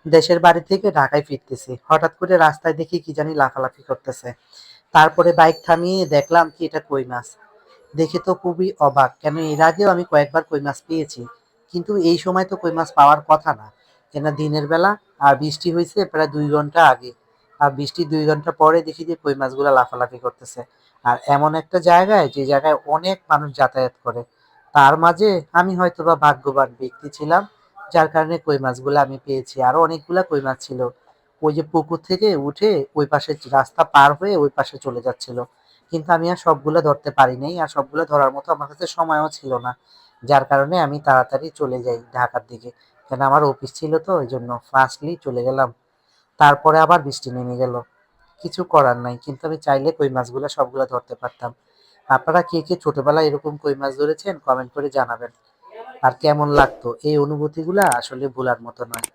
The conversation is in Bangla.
দেশের বাড়ি থেকে ঢাকায় ফিরতেছি। হঠাৎ করে রাস্তায় দেখি কি জানি লাফালাফি করতেছে। তারপরে বাইক থামিয়ে দেখলাম কি এটা কই মাছ। দেখে তো খুবই অবাক। কেন এর আগেও আমি কয়েকবার কই মাছ পেয়েছি। কিন্তু এই সময় তো কই মাছ পাওয়ার কথা না। কেন দিনের বেলা আর বৃষ্টি হইছে প্রায় ২ ঘন্টা আগে। আর বৃষ্টির ২ ঘন্টা পরে দেখি যে কই মাছগুলা লাফালাফি করতেছে। আর এমন একটা জায়গায় যে জায়গায় অনেক মানুষ যাতায়াত করে। তার মাঝে আমি হয়তোবা ভাগ্যবান ব্যক্তি ছিলাম। যার কারণে কই মাছগুলা আমি পেয়েছি। আরো অনেকগুলা কই মাছ ছিল। ওই যে পুকুর থেকে উঠে ওই পাশে রাস্তা পার হয়ে ওই পাশে চলে যাচ্ছিল। কিন্তু আমি আর সবগুলা ধরতে পারি নাই। আর সবগুলা ধরার মতো আমার কাছে সময়ও ছিল না। যার কারণে আমি তাড়াতাড়ি চলে যাই ঢাকার দিকে। কেন আমার অফিস ছিল তো এইজন্য ফাস্টলি চলে গেলাম। তারপরে আবার বৃষ্টি নেমে গেল। কিছু করার নাই। কিন্তু আমি চাইলে কই মাছগুলা সবগুলা ধরতে পারতাম। আপনারা কে, কে ছোটবেলায় এরকম কই মাছ ধরেছেন? কমেন্ট করে জানাবেন। আর কেমন লাগতো? এই অনুভূতিগুলা আসলে ভুলার মতো নয়।